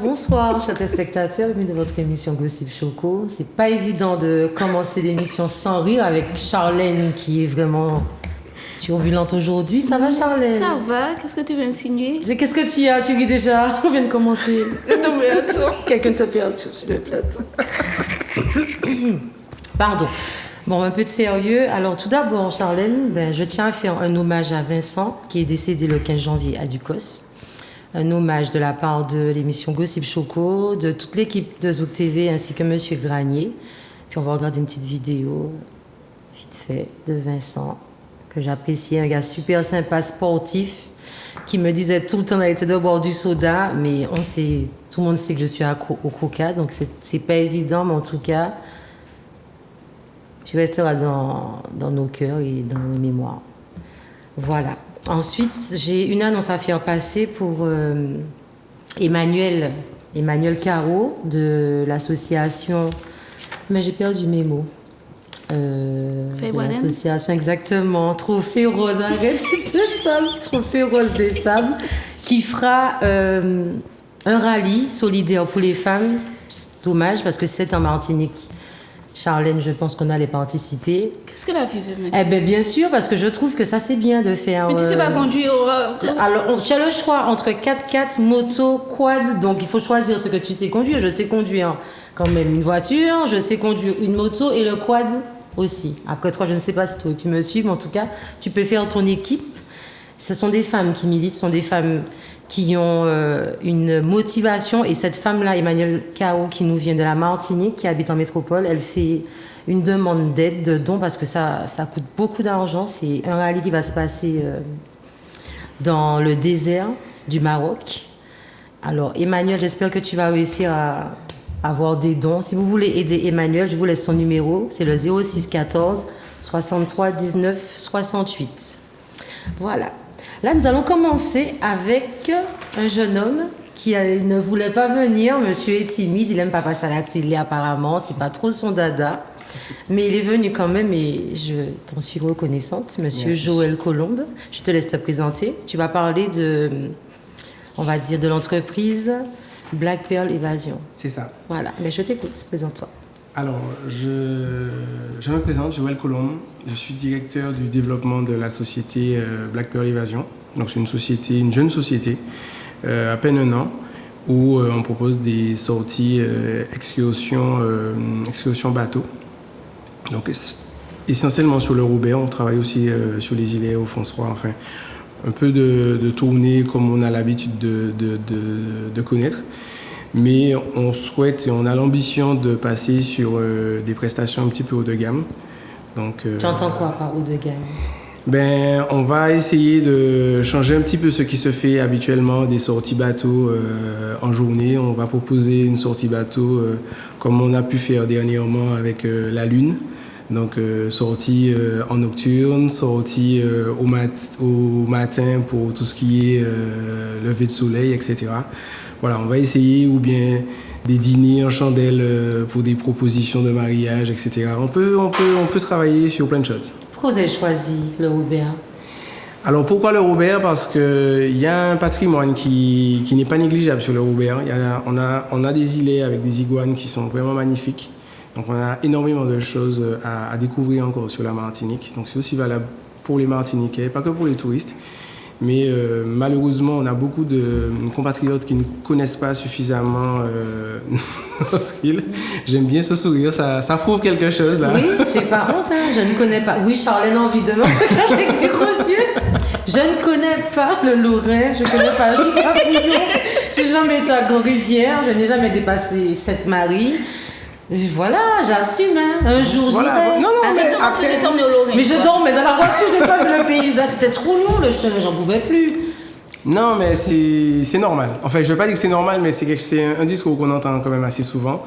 Bonsoir, chers téléspectateurs, bienvenue dans votre émission Gossip Choco. C'est pas évident de commencer l'émission sans rire avec Charlène qui est vraiment turbulente aujourd'hui. Ça va, Charlène? Ça va, qu'est-ce que tu veux insinuer? Mais qu'est-ce que tu as? Tu ris déjà? On vient de commencer. Non mais attends. Quelqu'un te perturbe sur le plateau. Pardon. Bon, un peu de sérieux. Alors, tout d'abord, Charlène, je tiens à faire un hommage à Vincent, qui est décédé le 15 janvier à Ducos. Un hommage de la part de l'émission Gossip Choco, de toute l'équipe de Zouk TV, ainsi que Monsieur Granier. Puis on va regarder une petite vidéo, vite fait, de Vincent, que j'appréciais, un gars super sympa, sportif, qui me disait tout le temps d'arrêter de boire du soda, mais tout le monde sait que je suis accro au coca, donc c'est pas évident, mais en tout cas, tu resteras dans nos cœurs et dans nos mémoires. Voilà. Ensuite, j'ai une annonce à faire passer pour Emmanuel Caro de l'association... Mais j'ai perdu mes mots. De l'association, exactement. Trophée Rose, arrête de sable. Trophée Rose des Sables, qui fera un rallye solidaire pour les femmes. Dommage, parce que c'est en Martinique. Charlène, je pense qu'on allait participer. Qu'est-ce que la fille veut me dire? Eh bien, bien sûr, parce que je trouve que ça, c'est bien de faire... Mais tu sais pas conduire... Alors, tu as le choix entre 4x4, moto, quad. Donc, il faut choisir ce que tu sais conduire. Je sais conduire quand même une voiture, je sais conduire une moto et le quad aussi. Après toi, je ne sais pas si toi tu me suis, mais en tout cas, tu peux faire ton équipe. Ce sont des femmes qui militent, ce sont des femmes qui ont une motivation. Et cette femme-là, Emmanuel Caro, qui nous vient de la Martinique, qui habite en métropole, elle fait une demande d'aide, de dons, parce que ça coûte beaucoup d'argent. C'est un rallye qui va se passer dans le désert du Maroc. Alors, Emmanuel, j'espère que tu vas réussir à avoir des dons. Si vous voulez aider Emmanuel, je vous laisse son numéro. C'est le 06 14 63 19 68. Voilà. Là, nous allons commencer avec un jeune homme qui ne voulait pas venir. Monsieur est timide, il n'aime pas passer à la télé apparemment, c'est pas trop son dada. Mais il est venu quand même et je t'en suis reconnaissante. Monsieur Merci. Joël Colombe, je te laisse te présenter. Tu vas parler de l'entreprise Black Pearl Évasion. C'est ça. Voilà, mais je t'écoute, présente-toi. Alors, je me présente, Joël Colombe. Je suis directeur du développement de la société Black Pearl Évasion. Donc, c'est une jeune société, à peine un an, où on propose des sorties excursions bateau. Donc, essentiellement sur le Robert. On travaille aussi sur les îlets au François. Enfin, un peu de tournée comme on a l'habitude de connaître. Mais on souhaite et on a l'ambition de passer sur des prestations un petit peu haut de gamme. Donc, tu entends quoi par haut de gamme? On va essayer de changer un petit peu ce qui se fait habituellement, des sorties bateau en journée. On va proposer une sortie bateau comme on a pu faire dernièrement avec la Lune. Donc, sortie en nocturne, sortie au matin pour tout ce qui est lever de soleil, etc. Voilà, on va essayer, ou bien des dîners en chandelle pour des propositions de mariage, etc. On peut travailler sur plein de choses. Pourquoi vous avez choisi le Robert? Alors, pourquoi le Robert? Parce qu'il y a un patrimoine qui n'est pas négligeable sur le Robert. On a des îlets avec des iguanes qui sont vraiment magnifiques. Donc, on a énormément de choses à découvrir encore sur la Martinique. Donc, c'est aussi valable pour les Martiniquais, pas que pour les touristes. Mais malheureusement, on a beaucoup de compatriotes qui ne connaissent pas suffisamment notre île. J'aime bien ce sourire, ça prouve quelque chose là. Oui, j'ai pas honte, hein, je ne connais pas. Oui, Charlène a envie de me regarder avec des gros yeux. Je ne connais pas le Lorrain, je ne connais pas le Papillon. J'ai jamais été à Grande-Rivière, je n'ai jamais dépassé Sainte-Marie. Voilà, j'assume, hein. Un jour voilà. j'irai. Non, mais après... j'ai tourné au Lorrain. Mais je dormais dans la voiture, j'ai pas vu le paysage, c'était trop long le chemin, j'en pouvais plus. Non, mais c'est normal. Enfin, je veux pas dire que c'est normal, mais c'est un discours qu'on entend quand même assez souvent.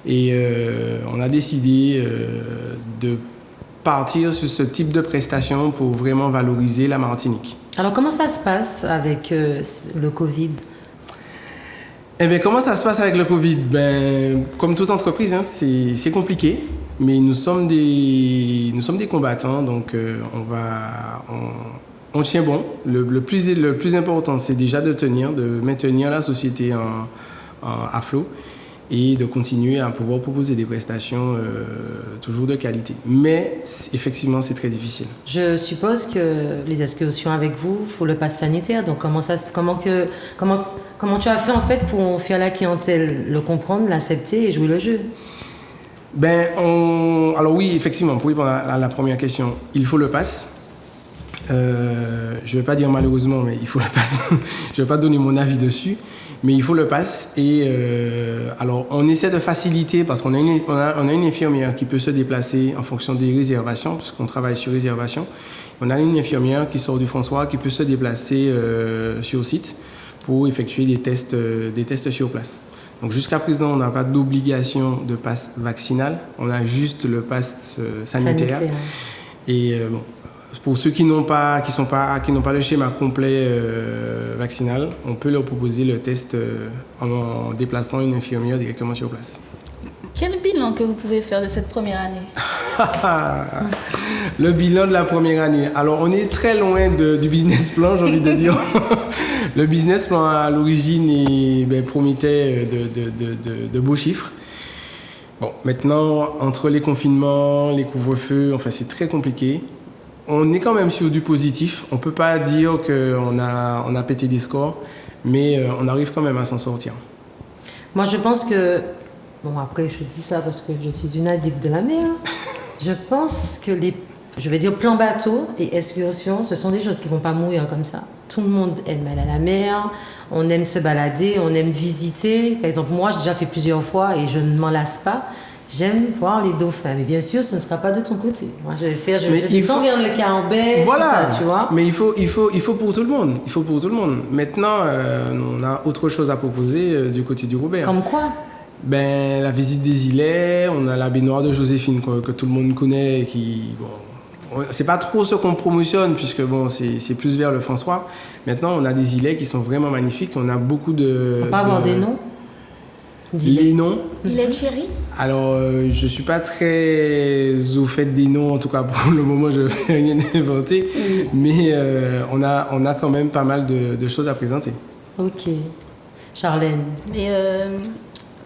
Et on a décidé de partir sur ce type de prestation pour vraiment valoriser la Martinique. Alors, comment ça se passe avec le Covid? Eh bien, comment ça se passe avec le Covid? Ben, comme toute entreprise, hein, c'est compliqué, mais nous sommes des combattants, donc on tient bon. Le plus important, c'est déjà de maintenir la société à flot et de continuer à pouvoir proposer des prestations toujours de qualité. Mais effectivement, c'est très difficile. Je suppose que les excursions avec vous, il faut le pass sanitaire. Donc comment tu as fait en fait pour faire la clientèle le comprendre, l'accepter et jouer le jeu? Alors oui, effectivement, pour répondre à la première question, il faut le pass. Je ne vais pas dire malheureusement, mais il faut le pass. Je ne vais pas donner mon avis dessus, mais il faut le pass. Et alors, on essaie de faciliter parce qu'on a une infirmière qui peut se déplacer en fonction des réservations, puisqu'on travaille sur réservation. On a une infirmière qui sort du François qui peut se déplacer sur site pour effectuer des tests sur place. Donc jusqu'à présent, on n'a pas d'obligation de pass vaccinal, on a juste le pass sanitaire. Et pour ceux qui n'ont pas le schéma complet vaccinal, on peut leur proposer le test en déplaçant une infirmière directement sur place. Quel bilan que vous pouvez faire de cette première année? Le bilan de la première année. Alors, on est très loin du business plan, j'ai envie de dire. Le business plan, à l'origine, promettait de beaux chiffres. Bon, maintenant, entre les confinements, les couvre-feux, enfin, c'est très compliqué. On est quand même sur du positif. On ne peut pas dire qu'on a pété des scores, mais on arrive quand même à s'en sortir. Moi, je pense que... Bon, après, je dis ça parce que je suis une addict de la mer. Je pense que je vais dire plan bateau et excursion, ce sont des choses qui ne vont pas mourir comme ça. Tout le monde aime aller à la mer, on aime se balader, on aime visiter. Par exemple, moi, j'ai déjà fait plusieurs fois et je ne m'en lasse pas. J'aime voir les dauphins, mais bien sûr, ce ne sera pas de ton côté. Moi, je descends vers le Caraïbes, voilà, tout ça, tu vois. Mais il faut pour tout le monde. Il faut pour tout le monde. Maintenant, on a autre chose à proposer du côté du Robert. Comme quoi? La visite des îlets, on a la baignoire de Joséphine que tout le monde connaît, c'est pas trop ce qu'on promotionne puisque c'est plus vers le François. Maintenant, on a des îlets qui sont vraiment magnifiques. On a beaucoup de. On peut avoir des noms. Les noms. Îlet de Chéri. Alors, je suis pas très au fait des noms, en tout cas pour le moment, je vais rien inventer. Mais on a quand même pas mal de choses à présenter. Ok, Charlène. Mais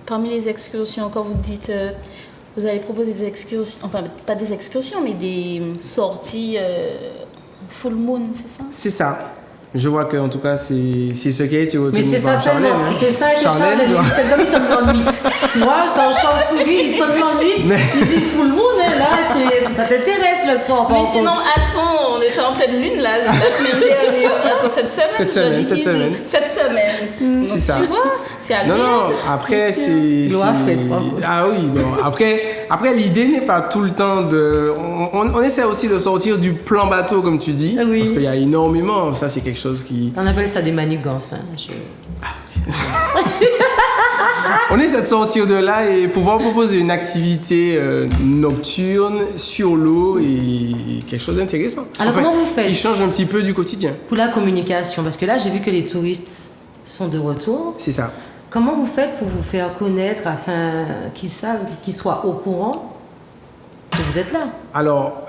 parmi les excursions, quand vous dites, vous allez proposer des excursions, enfin pas des excursions, mais des sorties full moon, c'est ça? C'est ça. Je vois qu'en tout cas, c'est ce qui a été retenu par Charlène. Hein. C'est ça que Charlène, il te demande 8. Tu vois, c'est en chauve-souris, il te demande 8. Mais... Il dit full moon, hein, là, ça t'intéresse le soir. Mais sinon, attends, on était en pleine lune, là, la semaine dernière. Attends, cette semaine. Cette semaine. C'est ça. Tu vois, c'est agréable. Non, après, c'est... Ah oui, bon, après, l'idée n'est pas tout le temps de... On essaie aussi de sortir du plan bateau, comme tu dis, oui. Parce qu'il y a énormément, ça c'est quelque chose qui... On appelle ça des manigances. Hein. On essaie de sortir de là et pouvoir proposer une activité nocturne, sur l'eau et quelque chose d'intéressant. Alors comment vous faites? Qui change un petit peu du quotidien. Pour la communication, parce que là j'ai vu que les touristes sont de retour. C'est ça. Comment vous faites pour vous faire connaître afin qu'ils savent, qu'ils soient au courant que vous êtes là? Alors,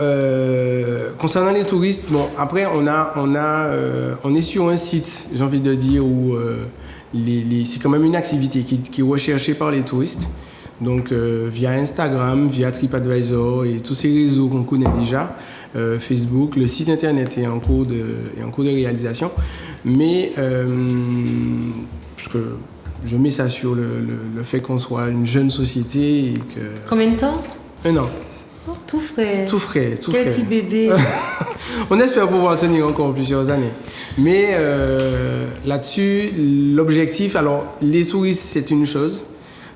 concernant les touristes, bon, après on est sur un site, j'ai envie de dire, où c'est quand même une activité qui est recherchée par les touristes. Donc via Instagram, via TripAdvisor et tous ces réseaux qu'on connaît déjà, Facebook, le site internet est en cours de réalisation. Mais je mets ça sur le fait qu'on soit une jeune société et que... Combien de temps? 1 an. Oh, tout frais. Quel petit bébé. On espère pouvoir tenir encore plusieurs années. Mais là-dessus, l'objectif, alors les touristes, c'est une chose.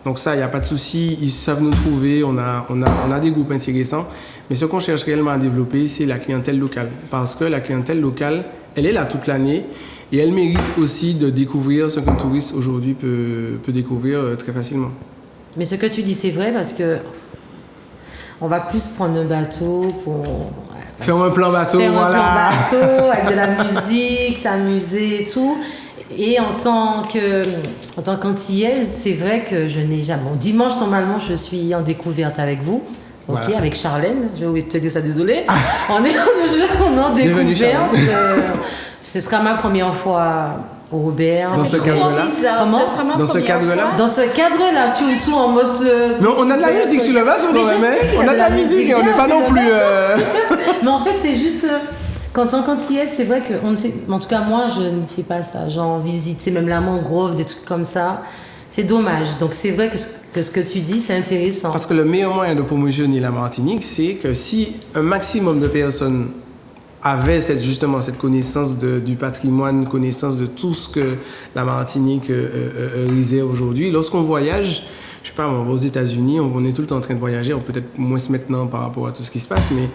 Donc ça, il n'y a pas de souci, ils savent nous trouver, on a des groupes intéressants. Mais ce qu'on cherche réellement à développer, c'est la clientèle locale. Parce que la clientèle locale, elle est là toute l'année et elle mérite aussi de découvrir ce qu'un touriste aujourd'hui peut découvrir très facilement. Mais ce que tu dis, c'est vrai parce que on va plus prendre un bateau pour Faire un plan bateau, faire voilà. un plan bateau avec de la musique, s'amuser et tout. Et en tant qu'antillaise, c'est vrai que je n'ai jamais. Bon, dimanche, normalement, je suis en découverte avec vous. Ok, Voilà. avec Charlène. J'ai oublié de te dire ça, désolé. On est en Bienvenue, découverte. Charlène. Ce sera ma première fois au Robert. Dans ce Trop cadre-là. bizarre. Comment? Ce sera ma Dans ce première cadre-là? fois. Dans ce cadre-là, surtout en mode. Mais on a de la musique sur le bateau Mais quand je même. sais Hein. qu'il y a On a de la musique et on n'est pas non plus. Mais en fait, c'est juste. Qu'en tant qu'antillaise, c'est vrai qu'on ne fait. En tout cas, moi, je ne fais pas ça. Genre, visiter même la mangrove, des trucs comme ça. C'est dommage. Donc, c'est vrai que ce que tu dis, c'est intéressant. Parce que le meilleur moyen de promotionner la Martinique, c'est que si un maximum de personnes avaient justement cette connaissance du patrimoine, connaissance de tout ce que la Martinique réserve aujourd'hui, lorsqu'on voyage, je sais pas, on va aux États-Unis, on est tout le temps en train de voyager, peut-être moins maintenant par rapport à tout ce qui se passe, mais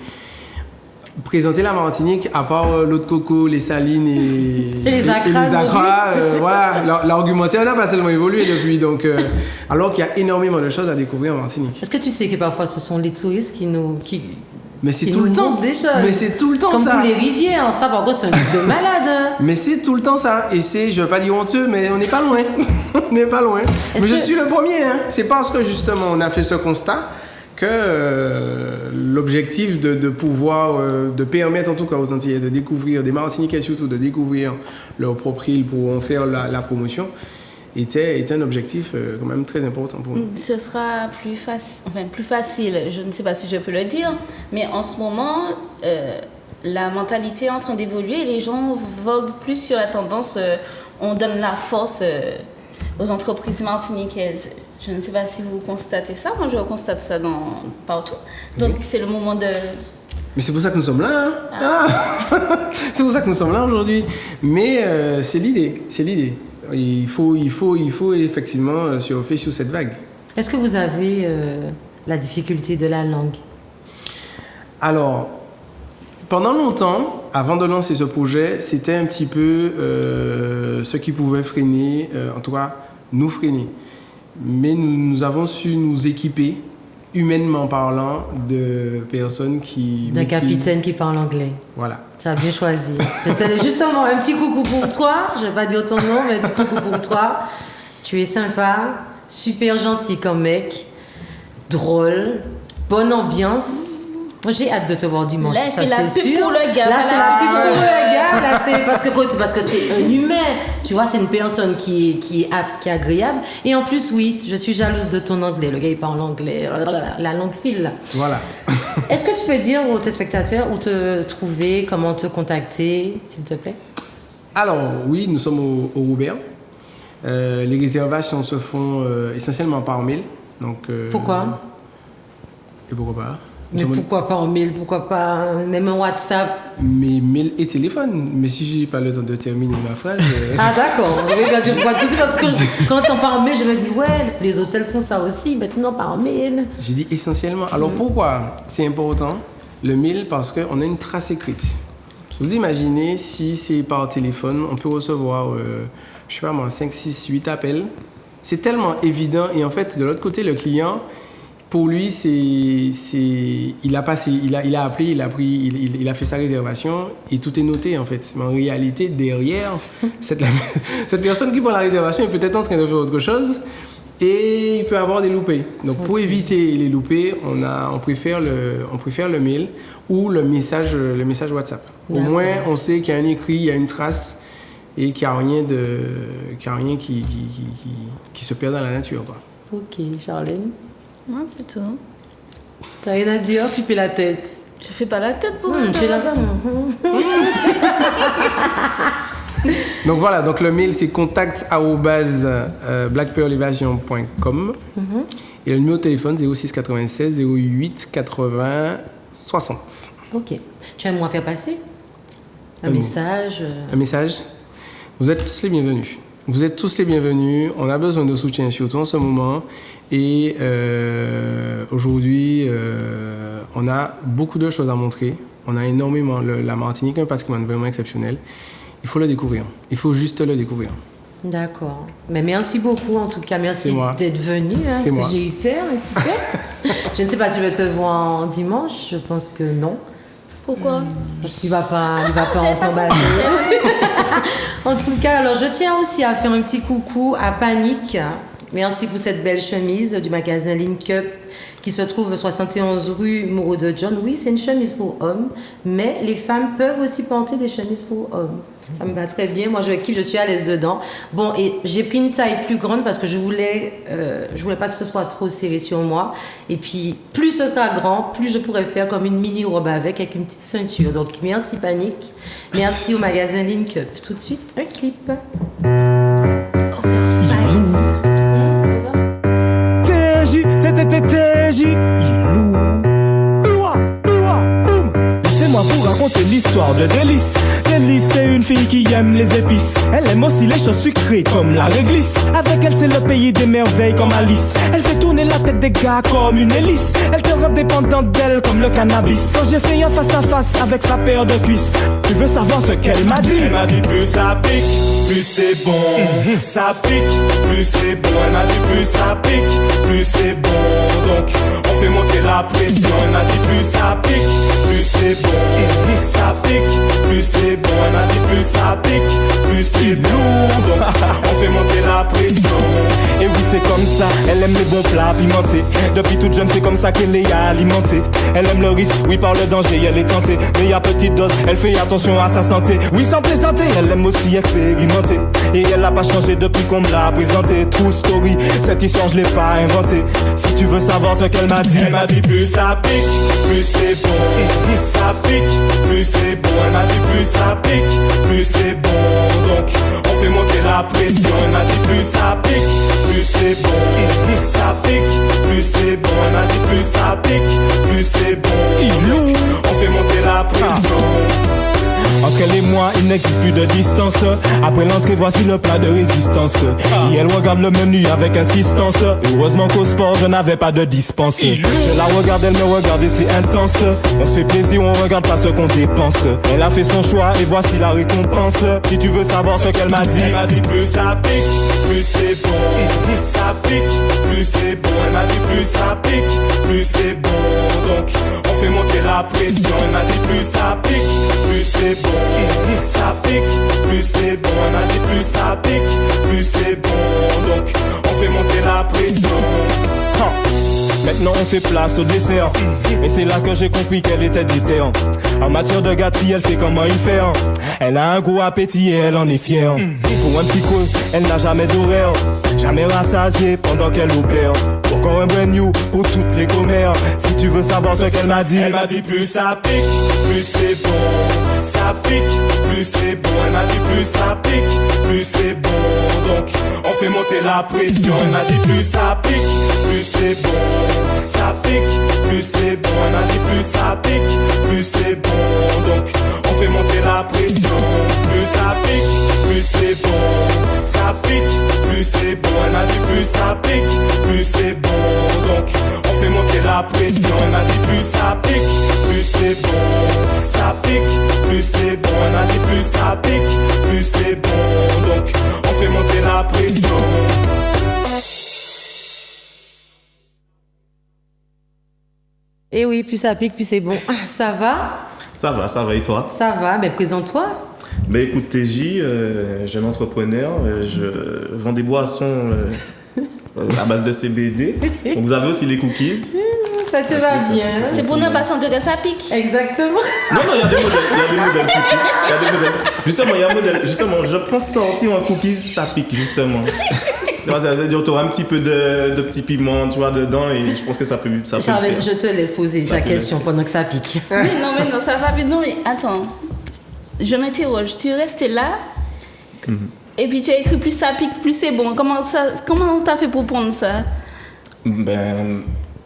présenter la Martinique, à part l'eau de coco, les salines et les acras, voilà, l'argumentaire n'a pas tellement évolué depuis. Donc, alors qu'il y a énormément de choses à découvrir en Martinique. Est-ce que tu sais que parfois ce sont les touristes qui Mais c'est qui tout nous le temps. montrent des choses. Mais c'est tout le temps Comme ça. pour les rivières, ça par contre c'est un truc de malade. Hein. Mais c'est tout le temps ça. Et c'est, je veux pas dire honteux, mais on n'est pas loin. On n'est pas loin. Est-ce Mais je que- suis le premier. Hein. C'est parce que justement on a fait ce constat que l'objectif de pouvoir, de permettre en tout cas aux Antillais de découvrir, des Martiniquais surtout, de découvrir leur propre île pour en faire la promotion, était un objectif quand même très important pour nous. Ce sera plus facile, je ne sais pas si je peux le dire, mais en ce moment, la mentalité est en train d'évoluer et les gens voguent plus sur la tendance, on donne la force aux entreprises martiniquaises. Je ne sais pas si vous constatez ça, moi je constate ça partout. Donc c'est le moment de... Mais c'est pour ça que nous sommes là. Hein. Ah. C'est pour ça que nous sommes là aujourd'hui. Mais c'est l'idée. Il faut effectivement surfer sur cette vague. Est-ce que vous avez la difficulté de la langue? Alors, pendant longtemps, avant de lancer ce projet, c'était un petit peu ce qui pouvait freiner, en tout cas nous freiner. Mais nous avons su nous équiper, humainement parlant, de personnes qui D'un maîtrisent- capitaine qui parle anglais. Voilà. Tu as bien choisi. Je tenais justement un petit coucou pour toi. Je ne vais pas dire ton nom, mais un petit coucou pour toi. Tu es sympa, super gentil comme mec, drôle, bonne ambiance. Moi, j'ai hâte de te voir dimanche. Là, ça, c'est la pub sûr. pour le gars, Là, c'est voilà. la pub pour le gars. Là, c'est parce que c'est un humain. Tu vois, c'est une personne qui est agréable. Et en plus, oui, je suis jalouse de ton anglais. Le gars, il parle anglais. La langue file. Là. Voilà. Est-ce que tu peux dire aux téléspectateurs où te trouver, comment te contacter, s'il te plaît? Alors, oui, nous sommes au Robert. Les réservations se font essentiellement par mail. Donc, Pourquoi? Et pourquoi pas? Mais pourquoi pas en mail? Pourquoi pas même en WhatsApp? Mais mail et téléphone. Mais si j'ai pas le temps de terminer ma phrase. Ah d'accord. Je vais dire quoi tout de suite parce que quand on parle en mail, je me dis ouais, les hôtels font ça aussi. Maintenant par mail. J'ai dit essentiellement. Alors pourquoi c'est important le mail? Parce qu'on a une trace écrite. Vous imaginez si c'est par téléphone, on peut recevoir, je sais pas moi, 5, 6, 8 appels. C'est tellement évident. Et en fait, de l'autre côté, le client, pour lui, il a appelé, il a fait sa réservation et tout est noté en fait. Mais en réalité, derrière, cette personne qui prend la réservation est peut-être en train de faire autre chose et il peut avoir des loupés. Donc pour éviter les loupés, on préfère le mail ou le message WhatsApp. Au D'accord. moins, on sait qu'il y a un écrit, il y a une trace et qu'il n'y a rien qui se perd dans la nature, quoi. Ok, Charlène. Non, c'est tout. T'as rien à dire? Tu fais la tête. Je fais pas la tête pour Je fais la tête. Donc voilà, donc le mail c'est contact@blackpearlevasion.com et le numéro de téléphone 06 96 08 80 60. Ok. Tu aimes moi faire passer un Un mot. message? Un message? Vous êtes tous les bienvenus. Vous êtes tous les bienvenus. On a besoin de soutien, surtout en ce moment. Et aujourd'hui, on a beaucoup de choses à montrer. On a énormément. La Martinique est un patrimoine vraiment exceptionnel. Il faut le découvrir. Il faut juste le découvrir. D'accord. Mais merci beaucoup en tout cas. Merci d'être venu. Hein, parce que j'ai eu peur un petit peu. Je ne sais pas si je vais te voir en dimanche. Je pense que non. Pourquoi? Parce qu'il va pas en combattre. En tout cas, alors je tiens aussi à faire un petit coucou à Panique. Merci pour cette belle chemise du magasin Link Up qui se trouve 71 rue Moreau de John. Oui, c'est une chemise pour hommes, mais les femmes peuvent aussi porter des chemises pour hommes. Ça me va très bien. Moi, je kiffe, je suis à l'aise dedans. Bon, et j'ai pris une taille plus grande parce que je voulais pas que ce soit trop serré sur moi. Et puis, plus ce sera grand, plus je pourrai faire comme une mini robe avec une petite ceinture. Donc, merci Panique. Merci au magasin Link Up. Tout de suite, un clip. Laissez-moi vous raconter l'histoire de Délice. Délice, c'est une fille qui aime les épices. Elle aime aussi les choses sucrées comme la réglisse. Avec elle, c'est le pays des merveilles comme Alice. Elle fait tourner la tête des gars comme une hélice. Elle te rend dépendante d'elle comme le cannabis. Quand j'ai fait un face à face avec sa paire de cuisses, tu veux savoir ce qu'elle m'a dit? Elle m'a dit plus ça pique, plus c'est bon. Ça pique, plus c'est bon. Elle m'a dit plus ça pique, plus c'est bon. Donc on fait monter la pression. Elle m'a dit plus ça pique, plus c'est bon. Ça pique, plus c'est bon. Elle m'a dit plus ça pique, plus c'est bon. Donc on fait monter la pression. Et oui c'est comme ça, elle aime les bons plats pimentés. Depuis toute jeune c'est comme ça qu'elle est alimentée. Elle aime le risque, oui par le danger elle est tentée. Mais à petite dose, elle fait attention à sa santé. Oui sans plaisanter, elle aime aussi expérimenter. Et elle n'a pas changé depuis qu'on me l'a présenté. True story, cette histoire je l'ai pas inventée. Si tu veux savoir ce qu'elle m'a dit, elle m'a dit plus ça pique, plus c'est bon. Ça pique, plus c'est bon. Elle m'a dit plus ça pique, plus c'est bon. Donc on fait monter la pression. Elle m'a dit plus ça pique, plus c'est bon. Ça pique, plus c'est bon. Elle m'a dit plus ça pique, plus c'est bon. Donc on fait monter la pression. Entre elle et moi, il n'existe plus de distance. Après l'entrée, voici le plat de résistance. Et elle regarde le menu avec insistance. Heureusement qu'au sport, je n'avais pas de dispense. Je la regarde, elle me regarde et c'est intense. On se fait plaisir, on regarde pas ce qu'on dépense. Elle a fait son choix et voici la récompense. Si tu veux savoir ce qu'elle m'a dit, elle m'a dit plus ça pique, plus c'est bon. Ça pique, plus c'est bon. Elle m'a dit plus ça pique, plus c'est bon. Donc on fait monter la pression. Elle m'a dit plus ça pique, plus c'est bon. Ça pique, plus c'est bon. Elle m'a dit plus ça pique, plus c'est bon. Donc on fait monter la pression. Maintenant on fait place au dessert. Et c'est là que j'ai compris qu'elle était déterre. En matière de gâterie, elle sait comment il faire. Elle a un gros appétit et elle en est fière. Pour un petit coup, elle n'a jamais d'horaire. Jamais rassasiée pendant qu'elle opère. Encore un brand new pour toutes les commères. Si tu veux savoir ce qu'elle m'a dit, elle m'a dit plus ça pique, plus c'est bon. Ça pique, plus c'est bon. Elle m'a dit plus ça pique, plus c'est bon. Donc on fait monter la pression. Elle m'a dit plus ça pique, plus c'est bon. Ça pique, plus c'est bon. Elle m'a dit plus ça pique, plus c'est bon. Donc on fait monter la pression. Plus ça pique, plus c'est bon. Ça pique, plus c'est bon. Elle m'a dit plus ça pique, plus c'est bon. Donc on fait monter la pression. Elle m'a dit plus ça pique, plus c'est bon. Ça pique, plus c'est bon. Elle m'a dit plus ça pique, plus c'est bon. Donc on fait monter la pression. Et oui, plus ça pique, plus c'est bon. Ça va? Ça va et toi? Ça va, mais présente-toi. Ben écoute TJ, jeune entrepreneur, je vends des boissons à base de CBD. Donc vous avez aussi les cookies. Ça te va bien. C'est pour ne pas sentir que ça pique. Exactement. Non, il y a des modèles cookies. Il y a des modèles. Justement, il y a un modèle. Justement, je pense sortir un cookies, ça pique justement. Ça veut dire que tu auras un petit peu de petit piment, tu vois, dedans et je pense que ça peut Charlotte, je te laisse poser ta question pendant que ça pique. Mais non, ça va bien. Non, mais attends. Je m'interroge. Tu es resté là et puis tu as écrit plus ça pique, plus c'est bon. Comment t'as fait pour prendre ça? Ben,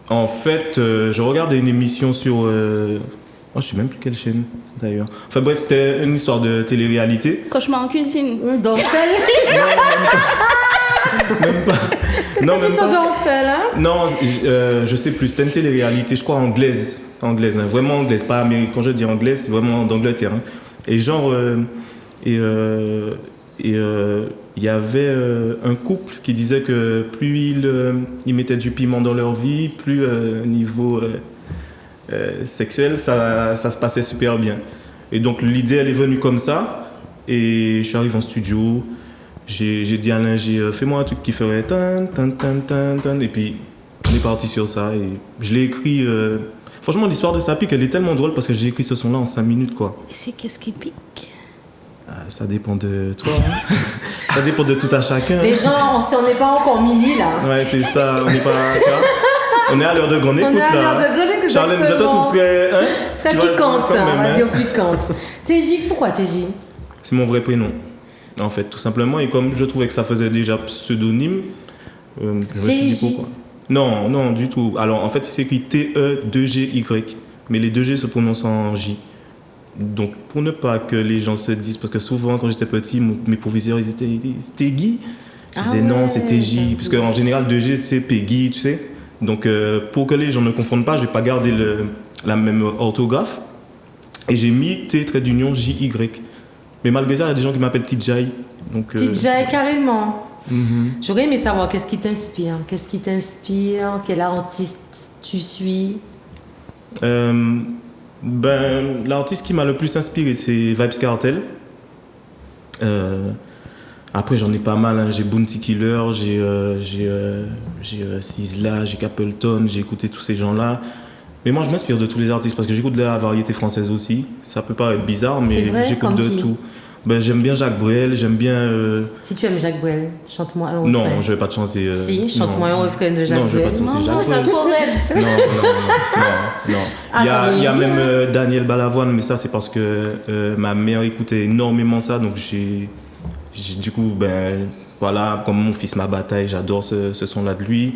en fait, je regardais une émission sur... je sais même plus quelle chaîne d'ailleurs. Enfin bref, c'était une histoire de télé-réalité. Cauchemar en cuisine. Doncel. Même pas. Non, même pas. Doncel, hein? Non, je sais plus. C'était une télé-réalité, je crois anglaise, hein, vraiment anglaise, pas américaine. Quand je dis anglaise, c'est vraiment d'Angleterre. Hein. Et genre, il il y avait un couple qui disait que plus ils mettaient du piment dans leur vie, plus niveau sexuel, ça se passait super bien. Et donc l'idée, elle est venue comme ça. Et je suis arrivé en studio. J'ai dit à Alain, fais-moi un truc qui ferait tan, tan, tan, tan, tan. Et puis on est parti sur ça. Et je l'ai écrit. Franchement, l'histoire de Ça pique, elle est tellement drôle parce que j'ai écrit ce son-là en 5 minutes, quoi. Et c'est qu'est-ce qui pique? Ça dépend de toi. Hein. Ça dépend de tout à chacun. Les gens, on n'est pas encore midi là. Ouais, c'est ça. On n'est pas. Tu vois, on est à l'heure de grande écoute, On est à l'heure là. de grande écoute, Charlène, je te exactement. trouve très. Hein, Très tu vois, piquante, quand même, on va hein. dire piquante. TJ, pourquoi TJ? C'est mon vrai prénom, en fait, tout simplement. Et comme je trouvais que ça faisait déjà pseudonyme, je me suis dit pourquoi. Non, non, du tout. Alors, en fait, c'est écrit T-E-2-G-Y, mais les 2 G se prononcent en J. Donc, pour ne pas que les gens se disent, parce que souvent, quand j'étais petit, mes professeurs, ils disaient c'était Guy. Je disais non, c'est TJ, puisque en général, 2 G, c'est Peggy, tu sais. Donc, pour que les gens ne confondent pas, je n'ai pas gardé la même orthographe. Et j'ai mis T-J-Y. Mais malgré ça, il y a des gens qui m'appellent TJ. TJ, carrément. J'aurais aimé savoir qu'est-ce qui t'inspire. Qu'est-ce qui t'inspire? Quel artiste tu suis? L'artiste qui m'a le plus inspiré, c'est Vybz Kartel. Après, j'en ai pas mal. Hein. J'ai Bounty Killer, j'ai Sizzla, j'ai Capleton, j'ai écouté tous ces gens-là. Mais moi, je m'inspire de tous les artistes parce que j'écoute de la variété française aussi. Ça peut paraître bizarre, mais vrai, j'écoute de tout. J'aime bien Jacques Brel, j'aime bien... Si tu aimes Jacques Brel, chante-moi un refrain. Non, je vais pas te chanter... Si, chante-moi un refrain de Jacques Brel. Non, je vais pas te chanter Jacques Brel. Ça trop raide. Non. Ah, il y a même Daniel Balavoine, mais ça, c'est parce que ma mère écoutait énormément ça, donc du coup, voilà, comme mon fils ma bataille, j'adore ce son-là de lui.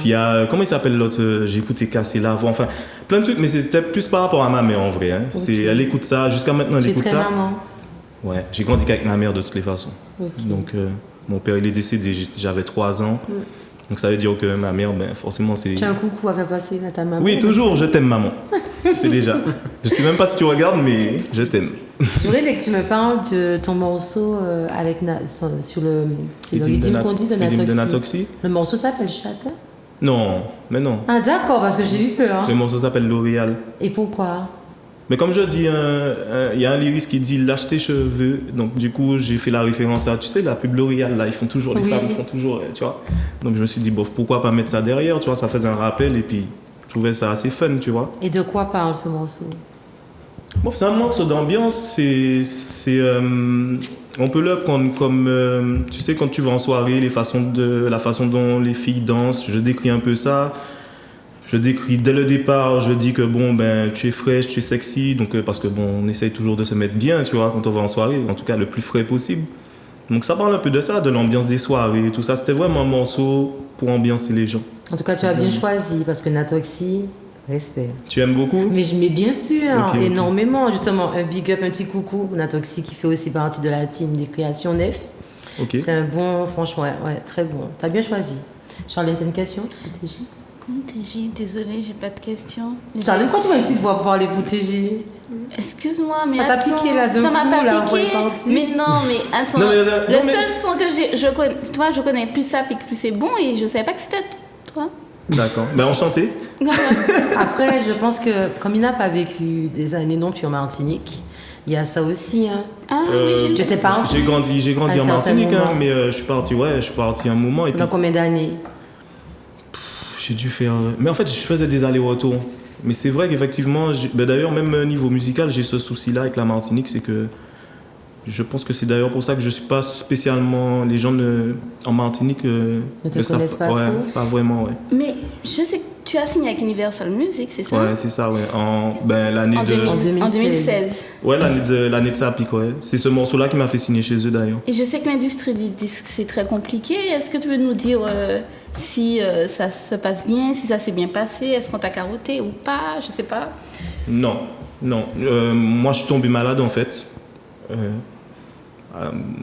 Il y a, comment il s'appelle l'autre? J'ai écouté Casser l'avant, enfin, plein de trucs, mais c'était plus par rapport à ma mère en vrai. Hein. Okay. Elle écoute ça, jusqu'à maintenant elle écoute ça. Tu es très maman. Ouais, j'ai grandi avec ma mère de toutes les façons. Okay. Donc, mon père il est décédé, j'avais 3 ans. Donc ça veut dire que ma mère, forcément c'est... Tu as un coucou à faire passer à ta maman? Oui, toujours, je t'aime maman. C'est déjà. Je sais même pas si tu regardes, mais je t'aime. Je voudrais que tu me parles de ton morceau sur le rythme qu'on dit de Natoxy. Le morceau s'appelle Chata? Non, mais non. Ah d'accord, parce que j'ai eu peur. Le morceau s'appelle L'Oréal. Et pourquoi? Mais comme je dis, il y a un lyriste qui dit lâche tes cheveux. Donc du coup, j'ai fait la référence à, tu sais, la pub L'Oréal, là, ils font toujours, les femmes font toujours, tu vois. Donc je me suis dit, bof, pourquoi pas mettre ça derrière, tu vois, ça faisait un rappel et puis je trouvais ça assez fun, tu vois. Et de quoi parle ce morceau? Bon, c'est un morceau d'ambiance, on peut le prendre comme, tu sais, quand tu vas en soirée, la façon dont les filles dansent, je décris un peu ça. Je décris dès le départ, je dis que tu es fraîche, tu es sexy, donc parce que on essaye toujours de se mettre bien, tu vois, quand on va en soirée, en tout cas le plus frais possible. Donc ça parle un peu de ça, de l'ambiance des soirées, tout ça. C'était vraiment un morceau pour ambiancer les gens. En tout cas, tu as bien choisi parce que Natoxy, respect. Tu aimes beaucoup? Mais bien sûr, Okay. énormément. Justement, un big up, un petit coucou. Natoxy qui fait aussi partie de la team des créations Nef. Ok. C'est un bon, franchement, ouais, très bon. Tu as bien choisi. Charlène, t'as une question pour TJ? TJ, désolée, j'ai pas de questions. Charlène, pourquoi tu m'as une petite voix pour parler pour TJ? Excuse-moi, mais ça t'a attends, piqué là, ça m'a pas là, piqué. Mais non, mais attends, le seul son que je connais, plus ça pique, plus c'est bon, et je savais pas que c'était toi. D'accord. Enchanté. Après, je pense que comme il n'a pas vécu des années non plus en Martinique, il y a ça aussi. Hein. Ah oui, tu t'es parti? J'ai grandi en Martinique, hein, mais je suis parti un moment. Et dans combien d'années? J'ai dû faire... Mais en fait, je faisais des allers-retours. Mais c'est vrai qu'effectivement, d'ailleurs, même niveau musical, j'ai ce souci-là avec la Martinique, c'est que je pense que c'est d'ailleurs pour ça que je suis pas spécialement... Les gens en Martinique ne te connaissent pas trop? Pas vraiment, ouais. Mais je sais que tu as signé avec Universal Music, c'est ça? Ouais, c'est ça, ouais. L'année en 2016. Ouais, l'année de ça pique, ouais. C'est ce morceau-là qui m'a fait signer chez eux, d'ailleurs. Et je sais que l'industrie du disque, c'est très compliqué. Est-ce que tu veux nous dire si ça se passe bien, si ça s'est bien passé? Est-ce qu'on t'a carotté ou pas? Je sais pas. Non. Moi, je suis tombé malade, en fait.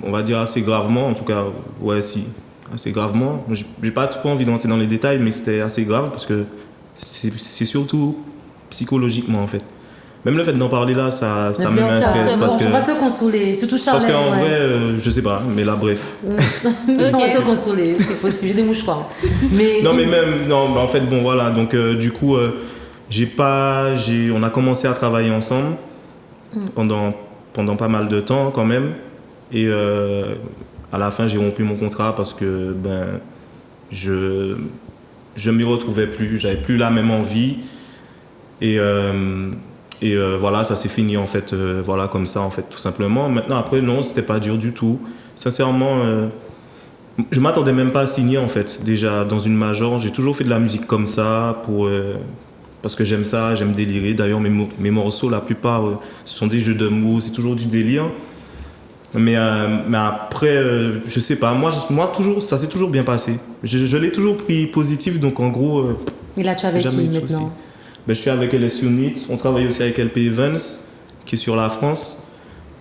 On va dire assez gravement, en tout cas, ouais, si, assez gravement. J'ai pas trop envie d'entrer dans les détails, mais c'était assez grave parce que c'est surtout psychologiquement, en fait. même le fait d'en parler là, ça Mais me bien, m'intéresse parce que... On va te consoler, surtout Parce Charlène. qu'en ouais. vrai, je sais pas, mais là, bref. On va te consoler, c'est possible. J'ai des mouchoirs. Mais Non, mais même, non, bah, en fait, bon, voilà. Donc, du coup, on a commencé à travailler ensemble pendant pas mal de temps quand même. Et à la fin, j'ai rompu mon contrat parce que je m'y retrouvais plus, j'avais plus la même envie. Et voilà, ça s'est fini en fait, voilà, comme ça en fait, tout simplement. Maintenant, après, non, c'était pas dur du tout. Sincèrement, je m'attendais même pas à signer en fait, déjà dans une major. J'ai toujours fait de la musique comme ça parce que j'aime ça, j'aime délirer. D'ailleurs, mes morceaux, la plupart, ce sont des jeux de mots, c'est toujours du délire. Mais après, je sais pas, moi toujours, ça s'est toujours bien passé. Je l'ai toujours pris positif, donc en gros. et là, tu es avec jamais qui eu de soucis. maintenant? Je suis avec LS Unit, on travaille aussi avec LP Evans, qui est sur la France,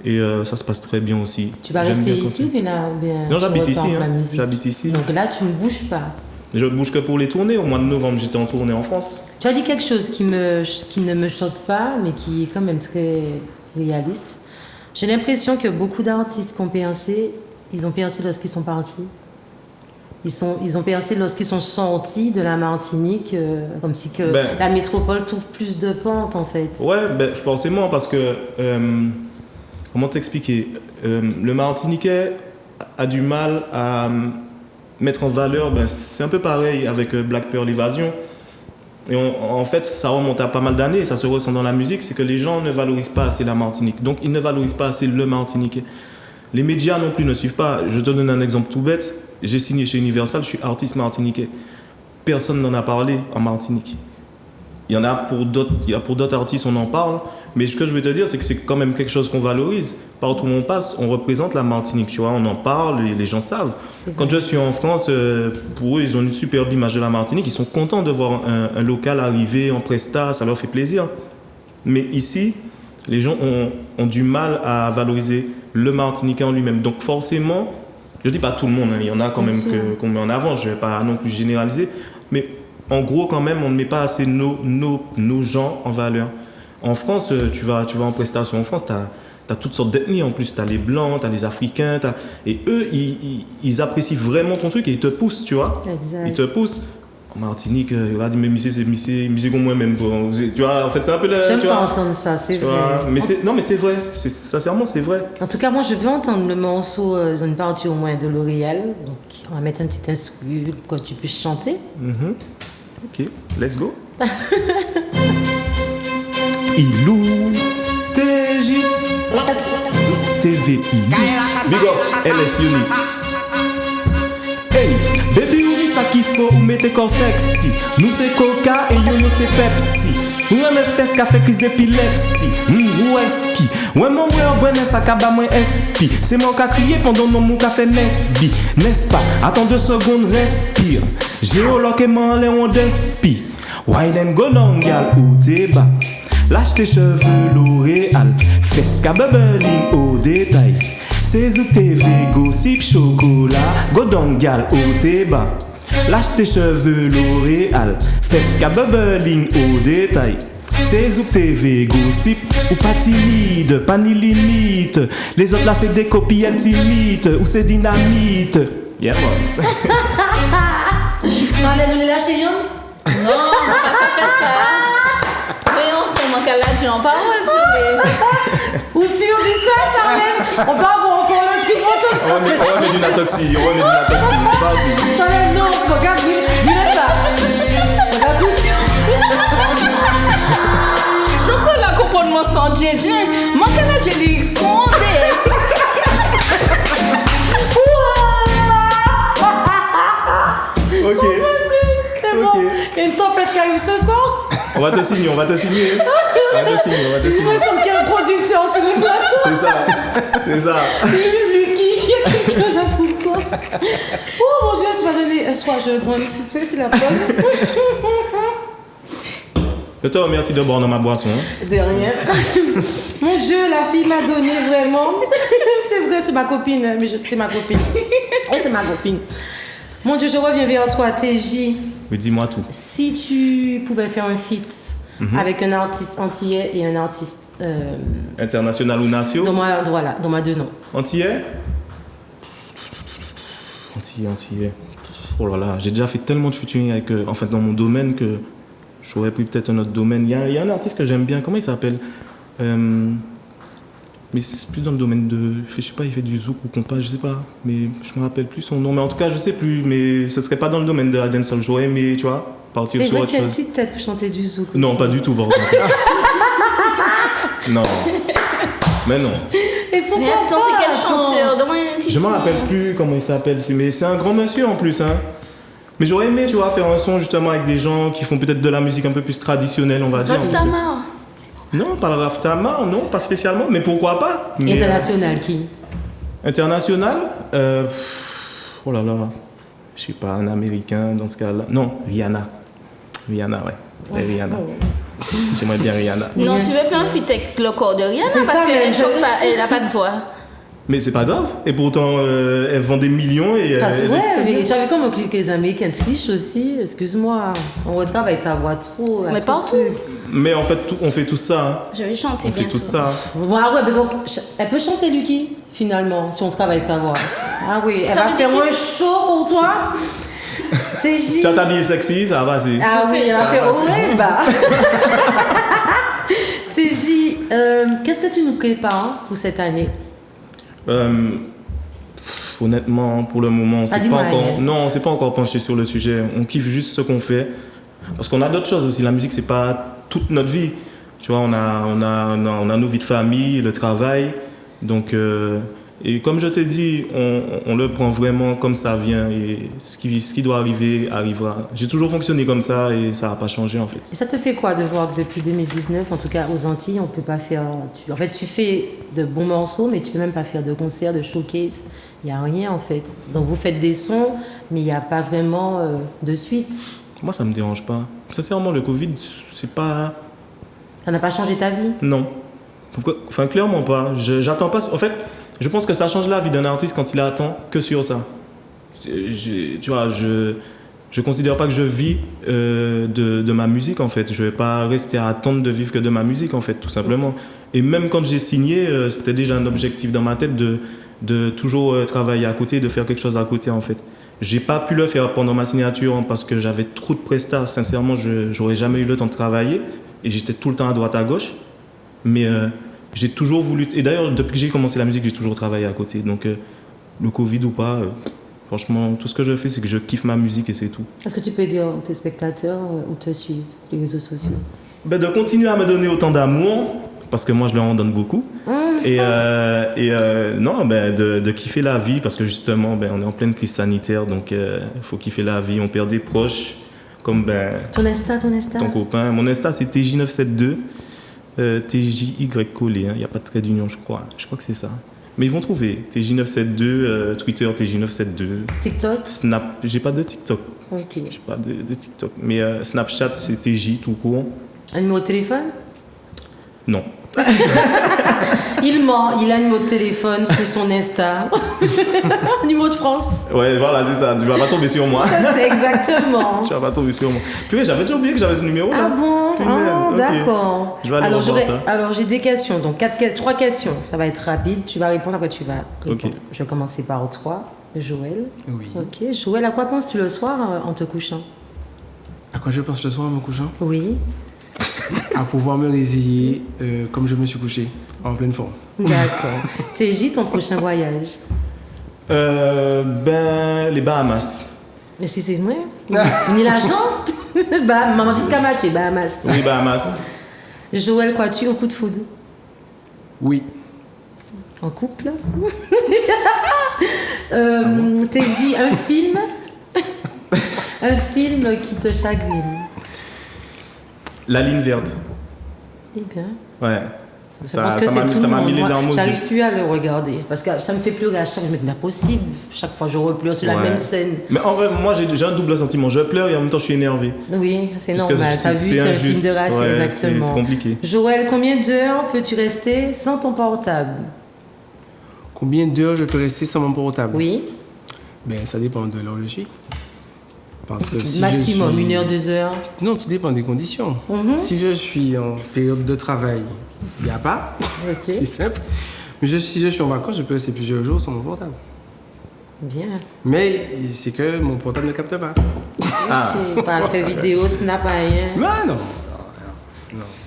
et ça se passe très bien aussi. Tu vas J'aime rester bien ici ou bien Non, tu j'habite repars ici. pour la Hein. musique? J'habite ici. Donc là, tu ne bouges pas. Je ne bouge que pour les tournées. Au mois de novembre, j'étais en tournée en France. Tu as dit quelque chose qui ne me choque pas, mais qui est quand même très réaliste. J'ai l'impression que beaucoup d'artistes qui ont percé, ils ont percé lorsqu'ils sont partis. Ils ont percé lorsqu'ils sont sortis de la Martinique, comme si que la métropole trouve plus de pente en fait. Ouais, forcément, parce que... comment t'expliquer le Martiniquais a du mal à mettre en valeur... c'est un peu pareil avec Black Pearl Evasion. Et en fait, ça remonte à pas mal d'années, et ça se ressent dans la musique, c'est que les gens ne valorisent pas assez la Martinique. Donc, ils ne valorisent pas assez le Martiniquais. Les médias non plus ne suivent pas. Je te donne un exemple tout bête. J'ai signé chez Universal, je suis artiste martiniquais. Personne n'en a parlé en Martinique. Il y en a pour d'autres artistes, on en parle. Mais ce que je veux te dire, c'est que c'est quand même quelque chose qu'on valorise. Partout où on passe, on représente la Martinique, tu vois. On en parle, les gens savent. Quand je suis en France, pour eux, ils ont une superbe image de la Martinique. Ils sont contents de voir un local arriver en presta, ça leur fait plaisir. Mais ici, les gens ont du mal à valoriser le Martiniquais en lui-même. Donc forcément, je dis pas tout le monde, hein, il y en a quand même qu'on met en avant, je vais pas non plus généraliser, mais en gros quand même, on ne met pas assez nos gens en valeur. En France, tu vas en prestation en France, tu as toutes sortes d'ethnies en plus, tu as les Blancs, tu as les Africains, et eux, ils apprécient vraiment ton truc et ils te poussent, tu vois. Exact. Ils te poussent. En Martinique, regarde, mais musique au moins même. Tu vois, en fait, c'est un peu... J'aime pas entendre ça, c'est vrai. Mais non, mais c'est vrai. Sincèrement, c'est vrai. En tout cas, moi, je veux entendre le morceau, une partie au moins de L'Oréal. Donc, on va mettre un petit instru pour que tu puisses chanter. Ok, let's go. Ilou, TJ, TVI, Big up, LS Unit. Hey, baby, oublie ça qu'il faut, ou mettez corps sexy. Nous c'est Coca et yo-yo c'est Pepsi. Nous aimons fesses qui fait crise d'épilepsie. Ou espi. Ouais, mon ouais, on bonne ça kaba moins espi. C'est moi qui a crié pendant mon mou qui a fait Nesbi. N'est-ce pas? Attends 2 secondes, respire. Géologue et man, les on despi. Wine and go long, gal, ou débat. Lâche tes cheveux, L'Oréal. Fesses qui bubbling au détail. C'est Zouk TV, gossip, chocolat, godong gal au débat. Lâche tes cheveux, L'Oréal. Fesses qu'à bubbling au détail. C'est Zouk TV, gossip, ou pas timide, pas ni limite. Les autres là c'est des copies intimides, ou c'est dynamite. Yeah man. J'enlève le lâcher, Yon? Non, ça fait ça. Voyons son manque à l'adjoint en parole, Ou si on dit ça, Charlène, on peut avoir encore le truc pour tout ça. On remet du natoxy, c'est parti. Charlène, non, regarde, dis ça. Regarde, écoute. Chocolat comprendre-moi sans Djedje. Manque à l'adjoint, il esconde. Ok. C'est bon. Il y a une tempête qui arrive ce soir. On va te signer. Il me semble qu'il y a une production sur le plateau. C'est ça. Lucky, il y a quelque chose à foutre ça. Oh mon Dieu, tu m'as donné un soir, je vais prendre un petit peu, c'est la pause. Je te remercie de boire dans ma boisson. De rien. Mon Dieu, la fille m'a donné vraiment. C'est vrai, c'est ma copine, mais c'est ma copine. Et c'est ma copine. Mon Dieu, je reviens vers toi, TJ. Oui, dis-moi tout. Si tu pouvais faire un feat avec un artiste antillais et un artiste... International ou national? Donne-moi 2 noms. Antillais? Antillais. Oh là là, j'ai déjà fait tellement de featuring avec, dans mon domaine que j'aurais pris peut-être un autre domaine. Il y a un artiste que j'aime bien, comment il s'appelle? Mais c'est plus dans le domaine de, je sais pas, il fait du zouk ou compas, je sais pas, mais je me rappelle plus son nom. Mais en tout cas, je sais plus, mais ce serait pas dans le domaine de la dancehall. J'aurais aimé, tu vois, partir C'est sur vrai autre que tu as une chose. petite tête pour chanter du zouk Non, aussi. pas du tout, par contre. Non. Mais non. Et pourquoi Mais attends, c'est quel chanteur? Donne-moi un petit Je me son. rappelle plus comment il s'appelle, mais c'est un grand monsieur en plus, hein. Mais j'aurais aimé, tu vois, faire un son justement avec des gens qui font peut-être de la musique un peu plus traditionnelle, on va dire. Raf Tamar. Non, pas le Raf Tamar, non, pas spécialement, mais pourquoi pas? Mais, International, qui? international oh là là, je sais pas, un américain dans ce cas-là. Non, Rihanna. Rihanna, ouais. Rihanna. J'aimerais bien Rihanna. Non, tu veux Yes. faire un feat avec le corps de Rihanna C'est parce ça, mais qu'elle je- chante pas, elle n'a pas de voix. Mais c'est pas grave. Et pourtant, elle vend des millions et. Parce que, elle est ouais, très mais bien. tu as vu comment que les Américains trichent aussi? Excuse-moi. On retravaille ta voix trop. Mais trop partout. truc. Mais en fait, on fait tout ça. Hein. Je vais chanter On fait bientôt. tout ça. Ah ouais, mais donc, elle peut chanter, Lucky, finalement, si on travaille sa voix. Ah oui, elle Ça va veut faire dire un show pour toi. C'est J. Tu vas t'habiller sexy, ça va, c'est. Ah Tu oui, sais elle va ça, faire vas-y. ouais, bah. C'est J. Qu'est-ce que tu nous prépares pour cette année? Honnêtement, pour le moment, on s'est dis-moi, pas encore. Ariel. Non, on s'est pas encore penché sur le sujet. On kiffe juste ce qu'on fait. Parce qu'on a d'autres choses aussi. La musique, c'est pas toute notre vie. Tu vois, on a nos vies de famille, le travail. Donc, et comme je t'ai dit, on le prend vraiment comme ça vient. Et ce qui doit arriver, arrivera. J'ai toujours fonctionné comme ça et ça n'a pas changé en fait. Et ça te fait quoi de voir que depuis 2019, en tout cas aux Antilles, on peut pas faire. En fait, tu fais de bons morceaux, mais tu peux même pas faire de concerts, de showcase. Il n'y a rien en fait. Donc vous faites des sons, mais il n'y a pas vraiment de suite. Moi, ça me dérange pas. Sincèrement, le Covid, c'est pas. Ça n'a pas changé ta vie? Non. Pourquoi? Enfin, clairement pas. J'attends pas. En fait, je pense que ça change la vie d'un artiste quand il attend que sur ça. Tu vois, je considère pas que je vis de ma musique en fait. Je vais pas rester à attendre de vivre que de ma musique en fait, tout simplement. Et même quand j'ai signé, c'était déjà un objectif dans ma tête de toujours travailler à côté, de faire quelque chose à côté en fait. J'ai pas pu le faire pendant ma signature hein, parce que j'avais trop de prestats. Sincèrement, j'aurais jamais eu le temps de travailler et j'étais tout le temps à droite à gauche. Mais j'ai toujours voulu. Et d'ailleurs, depuis que j'ai commencé la musique, j'ai toujours travaillé à côté. Donc, le Covid ou pas, franchement, tout ce que je fais, c'est que je kiffe ma musique et c'est tout. Est-ce que tu peux dire aux tes spectateurs où te suivent sur les réseaux sociaux? Ben, de continuer à me donner autant d'amour, parce que moi, je leur en donne beaucoup. Et non, ben, de kiffer la vie, parce que justement, ben, on est en pleine crise sanitaire, donc il faut kiffer la vie. On perd des proches, comme ben, Ton Insta. ton copain. Mon Insta, c'est TJ972. TJY collé, il n'y a pas de trait d'union, je crois. Je crois que c'est ça. Mais ils vont trouver. TJ972, Twitter TJ972. TikTok? Snap, j'ai pas de TikTok. Ok. J'ai pas de TikTok. Mais Snapchat, c'est TJ tout court. Un numéro de téléphone? Non. Il ment, il a un numéro de téléphone sur son Insta. Numéro de France. Ouais, voilà, c'est ça. Tu vas pas tomber sur moi. Ça, c'est exactement. Tu vas pas tomber sur moi. Puis j'avais déjà oublié que j'avais ce numéro là. Ah bon? Punaise, Ah, ok. d'accord. Je vais aller revoir ça. Alors j'ai des questions, donc 3 questions. Ça va être rapide. Tu vas répondre, après tu vas répondre. Ok. Je vais commencer par toi, Joël. Oui. Ok, Joël, à quoi penses-tu le soir en te couchant? À quoi je pense le soir en me couchant? Oui. À pouvoir me réveiller comme je me suis couché, en pleine forme. D'accord. TJ, ton prochain voyage? Ben, les Bahamas. Et si c'est vrai? Ni l'argent? Bah, maman dit Scamache, Bahamas. Oui, Bahamas. Joël, quoi, tu au coup de foudre? Oui. En couple? TJ, un film? Un film qui te chagrine? La ligne verte. Eh bien. Ouais. Je Ça pense que m'a c'est tout le mis monde. les Moi, larmes aux yeux. j'arrive plus à le regarder parce que ça me fait pleurer à chaque fois. Je me dis, mais possible. Chaque fois, je repleure sur la Ouais. même scène. Mais en vrai, moi j'ai un double sentiment. Je pleure et en même temps je suis énervé. Oui, c'est Parce que normal. T'as vu, c'est un film injuste. de race, Ouais, exactement. c'est compliqué. Joël, combien d'heures peux-tu rester sans ton portable? Combien d'heures je peux rester sans mon portable? Oui. Ben, ça dépend de là où je suis. Parce que si Maximum, je suis... 1 heure, 2 heures. Non, tout dépend des conditions. Si je suis en période de travail, il n'y a pas. Ok. C'est simple. Mais si je suis en vacances, je peux rester plusieurs jours sans mon portable. Bien. Mais c'est que mon portable ne capte pas. Ok. Pas faire vidéo, snap, rien. Mais non.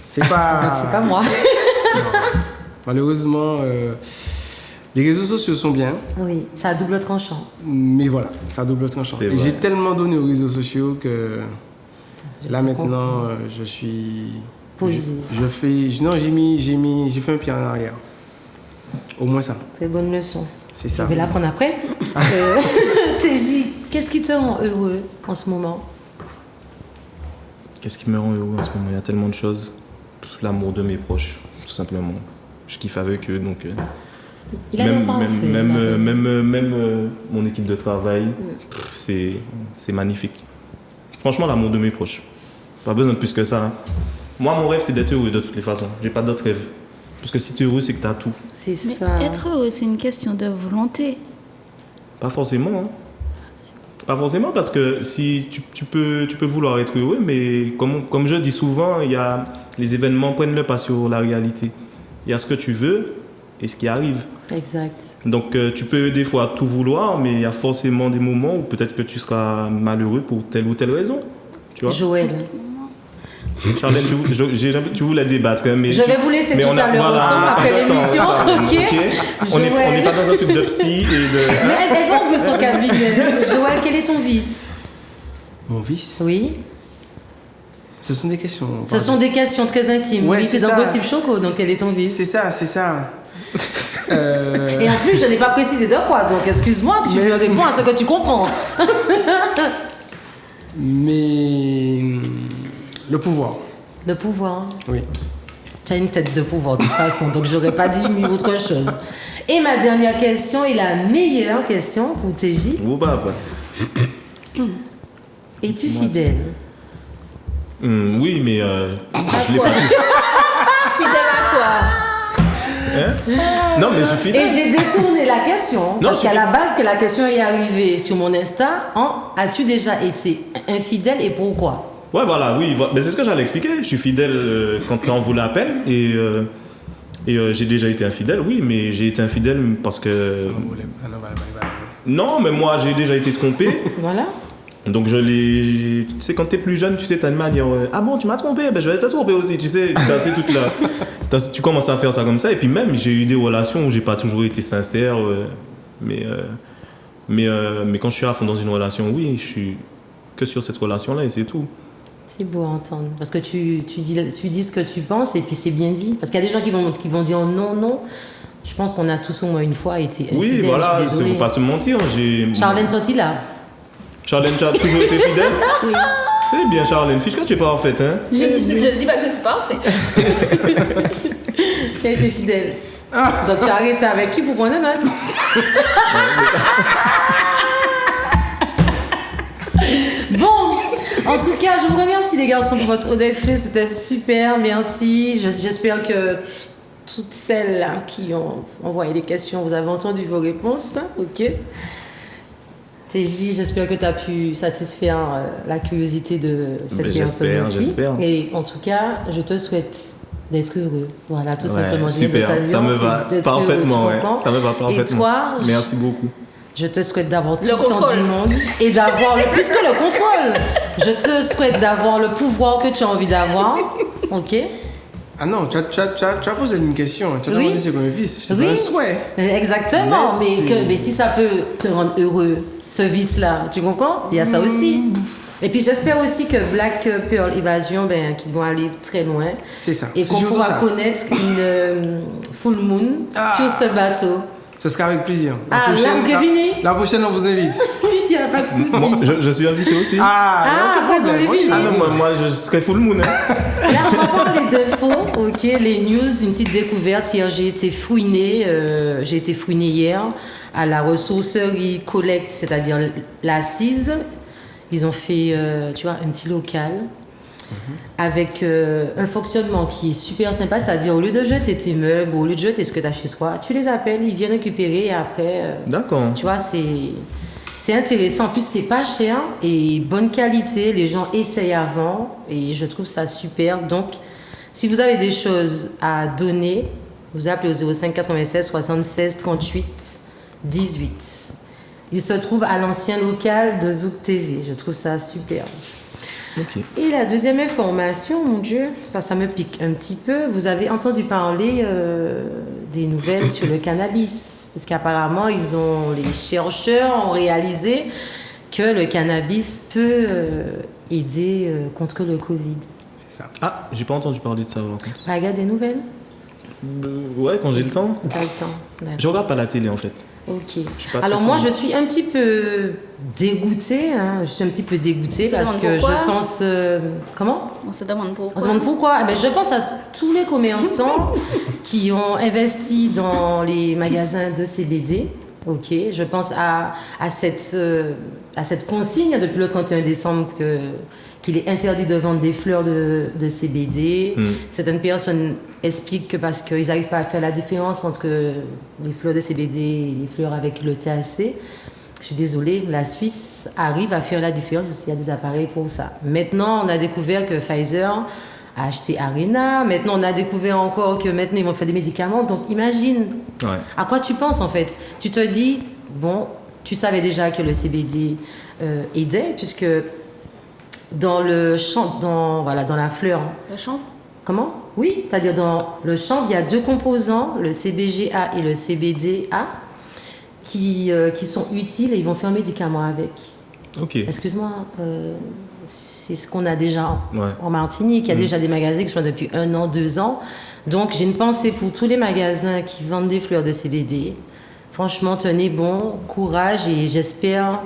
C'est pas... Donc c'est pas moi. Malheureusement, les réseaux sociaux sont bien. Oui, ça a double tranchant. Mais voilà, ça a double tranchant. C'est Et vrai. j'ai tellement donné aux réseaux sociaux que là te maintenant, je suis... Posé. Je fais... Non, j'ai fait un pied en arrière. Au moins ça. Très bonne leçon. C'est ça. Je vais l'apprendre après. TJ, qu'est-ce qui te rend heureux en ce moment? Qu'est-ce qui me rend heureux en ce moment? Il y a tellement de choses. L'amour de mes proches, tout simplement. Je kiffe avec eux, donc... Il a l'air parfait. même mon équipe de travail, c'est magnifique. Franchement, l'amour de mes proches. Pas besoin de plus que ça. Hein. Moi, mon rêve, c'est d'être heureux de toutes les façons. J'ai pas d'autre rêve. Parce que si tu es heureux, c'est que tu as tout. C'est Mais ça. être heureux, c'est une question de volonté. Pas forcément. Hein. Pas forcément, parce que si tu peux vouloir être heureux, mais comme je dis souvent, les événements prennent le pas sur la réalité. Il y a ce que tu veux et ce qui arrive. Exact. Donc tu peux des fois tout vouloir, mais il y a forcément des moments où peut-être que tu seras malheureux pour telle ou telle raison. Tu vois? Joël. Charlène, tu voulais débattre, hein, mais Je vais vous laisser mais tout à l'heure ensemble après l'émission, ok? On n'est Joël. pas dans un truc de psy et de... Mais elle va ouvrir son cabinet. Joël, quel est ton vice? Mon vice, Oui. ce sont des questions. Ce sont des questions très intimes. Ouais, oui, c'est c'est dans ça. Gossip Choco, donc quel est ton vice? C'est ça. Et en plus, je n'ai pas précisé de quoi, donc excuse-moi, tu me réponds à ce que tu comprends. Mais le pouvoir, Le pouvoir. oui. Tu as une tête de pouvoir de toute façon, donc j'aurais pas dit autre chose. Et ma dernière question est la meilleure question pour TJ. Oh, bah. Es-tu fidèle? Oui, mais je l'ai quoi? pas dit. Fidèle à quoi? Hein? Non, mais je suis Et fidèle. j'ai détourné la question, Non, parce je qu'à suis- la base que la question est arrivée sur mon Insta, as-tu déjà été infidèle et pourquoi? Ouais, voilà, oui, mais c'est ce que j'allais expliquer. Je suis fidèle quand ça en vaut la peine et j'ai déjà été infidèle, oui, mais j'ai été infidèle parce que... Non, mais moi, j'ai déjà été trompé. Voilà. Donc tu sais, quand t'es plus jeune, tu sais, t'as une manière, ah bon, tu m'as trompé, ben je vais te tromper aussi, tu sais, tu commences à faire ça comme ça, et puis même, j'ai eu des relations où j'ai pas toujours été sincère, mais quand je suis à fond dans une relation, oui, je suis que sur cette relation-là et c'est tout. C'est beau à entendre, parce que tu dis ce que tu penses et puis c'est bien dit. Parce qu'il y a des gens qui vont dire non. Je pense qu'on a tous au moins une fois été infidèles. Oui, voilà, je il suis ne désolée. faut pas se mentir. Charlène sorti là. Charlène, tu as toujours été fidèle? Oui. C'est bien, Charlène, fiche que tu es pas en fait, hein? Je dis pas que je suis parfaite. Tu as été fidèle. Donc tu as arrêté avec lui pour prendre une note. Bon, en tout cas, je vous remercie les garçons pour votre honnêteté, c'était super, merci. J'espère que toutes celles là qui ont envoyé des questions, vous avez entendu vos réponses, hein, ok? TJ, j'espère que tu as pu satisfaire la curiosité de cette personne aussi. J'espère. Et en tout cas, je te souhaite d'être heureux. Voilà, tout simplement. J'ai Super, l'occasion, ça me c'est va d'être parfaitement, heureux, ouais. tu comprends? Ça me va parfaitement. Et toi, Merci beaucoup. je te souhaite d'avoir tout Le le temps contrôle. du monde et d'avoir plus que le contrôle. Je te souhaite d'avoir le pouvoir que tu as envie d'avoir. Ok? Ah non, tu as posé une question. Tu as Oui. demandé c'est quoi un vice. C'est Oui. pas un souhait. Exactement. Mais Mais si ça peut te rendre heureux, ce vice-là, tu comprends? Il y a ça aussi. Et puis j'espère aussi que Black Pearl Evasion, qu'ils vont aller très loin. C'est ça. Et C'est qu'on surtout pourra ça. connaître une full moon sur ce bateau. Ce sera avec plaisir. Ah, là, vous prévenez? La prochaine, on vous invite. Il n'y a pas de souci. Moi, je suis invité aussi. Ah, il y a aucun après, problème. on les Oui, vit. Ah non, moi je serai full moon. Hein. Là, on va parler de faux, ok, les news, une petite découverte. Hier, j'ai été fouinée hier à la ressourcerie Collect, c'est-à-dire l'Assise. Ils ont fait, tu vois, un petit local avec un fonctionnement qui est super sympa, c'est-à-dire au lieu de jeter tes meubles, au lieu de jeter ce que tu as chez toi, tu les appelles, ils viennent récupérer et après, D'accord. tu vois, C'est intéressant. En plus, c'est pas cher et bonne qualité. Les gens essayent avant et je trouve ça super. Donc, si vous avez des choses à donner, vous appelez au 05 96 76 38 18. Il se trouve à l'ancien local de Zouk TV. Je trouve ça super. Ok. Et la deuxième information, mon Dieu, ça me pique un petit peu. Vous avez entendu parler des nouvelles sur le cannabis. Parce qu'apparemment, les chercheurs ont réalisé que le cannabis peut aider contre le Covid. C'est ça. Ah, j'ai pas entendu parler de ça, par contre. Bah, regarde des nouvelles. Ouais, quand j'ai le temps. T'as le temps. D'accord. Je regarde pas la télé, en fait. Ok. pas Alors très moi, tendue. je suis un petit peu dégoûtée. Je suis un petit peu dégoûtée On se parce demande que pourquoi. je pense... comment ? On se demande pourquoi. On se demande pourquoi. Eh ben, je pense à tous les commerçants qui ont investi dans les magasins de CBD. Ok. Je pense à cette consigne depuis le 31 décembre qu'il est interdit de vendre des fleurs de CBD. Certaines personnes expliquent que parce qu'ils n'arrivent pas à faire la différence entre les fleurs de CBD et les fleurs avec le THC. Je suis désolée, la Suisse arrive à faire la différence. Il y a des appareils pour ça. Maintenant, on a découvert que Pfizer a acheté Arena. Maintenant, on a découvert encore que maintenant, ils vont faire des médicaments. Donc, imagine, Ouais. à quoi tu penses en fait? Tu te dis, bon, tu savais déjà que le CBD aidait, puisque dans le champ, dans la fleur, Le chanvre. comment? Oui, c'est-à-dire dans le chanvre, il y a deux composants, le CBGA et le CBDA, qui sont utiles et ils vont faire un médicament avec. Ok. Excuse-moi, c'est ce qu'on a déjà Ouais. en Martinique. Il y a déjà des magasins qui sont là depuis 1 an, 2 ans. Donc, j'ai une pensée pour tous les magasins qui vendent des fleurs de CBD. Franchement, tenez bon, courage et j'espère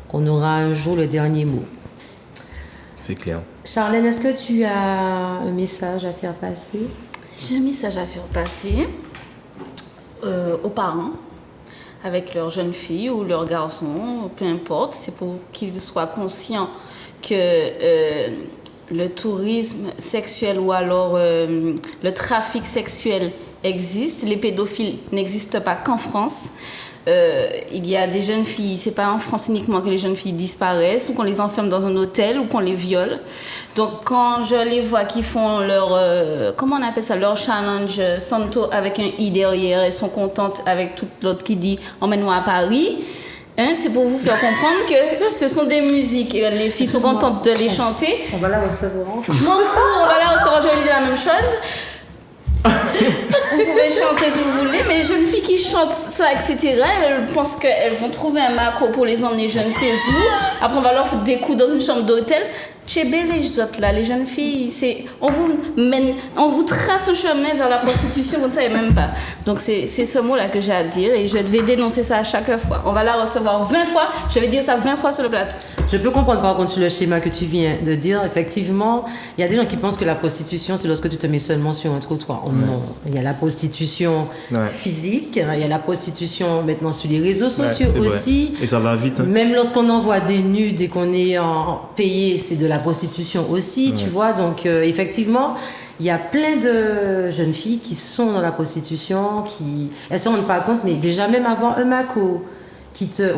qu'on aura un jour le dernier mot. C'est clair. Charlène, est-ce que tu as un message à faire passer? J'ai un message à faire passer aux parents avec leurs jeunes filles ou leurs garçons, peu importe. C'est pour qu'ils soient conscients que le tourisme sexuel ou alors le trafic sexuel existe. Les pédophiles n'existent pas qu'en France. Il y a des jeunes filles, c'est pas en France uniquement que les jeunes filles disparaissent ou qu'on les enferme dans un hôtel ou qu'on les viole. Donc quand je les vois qui font leur, comment on appelle ça, leur challenge Santo avec un i derrière, elles sont contentes avec toute l'autre qui dit emmène-moi à Paris. Hein, c'est pour vous faire comprendre que ce sont des musiques et les filles sont contentes de les chanter. On va la recevoir. Je m'en fous, on va la recevoir, je vais lui dire la même chose. Vous pouvez chanter si vous voulez, mais les jeunes filles qui chantent ça, etc., elles pensent qu'elles vont trouver un maco pour les emmener je ne sais où. Après, on va leur foutre des coups dans une chambre d'hôtel. Tchébé, les autres là, les jeunes filles, on vous trace un chemin vers la prostitution, vous ne savez même pas. Donc, c'est ce mot-là que j'ai à dire et je vais dénoncer ça à chaque fois. On va la recevoir 20 fois, je vais dire ça 20 fois sur le plateau. Je peux comprendre par contre le schéma que tu viens de dire. Effectivement, il y a des gens qui pensent que la prostitution, c'est lorsque tu te mets seulement sur un trottoir. Oh non, il y a la prostitution physique, il y a la prostitution maintenant sur les réseaux sociaux c'est vrai. aussi. Et ça va vite. Hein. Même lorsqu'on envoie des nudes et qu'on est payé, c'est de la prostitution aussi, tu vois. Donc, effectivement, il y a plein de jeunes filles qui sont dans la prostitution, elles ne se rendent pas compte, mais déjà même avoir un maco,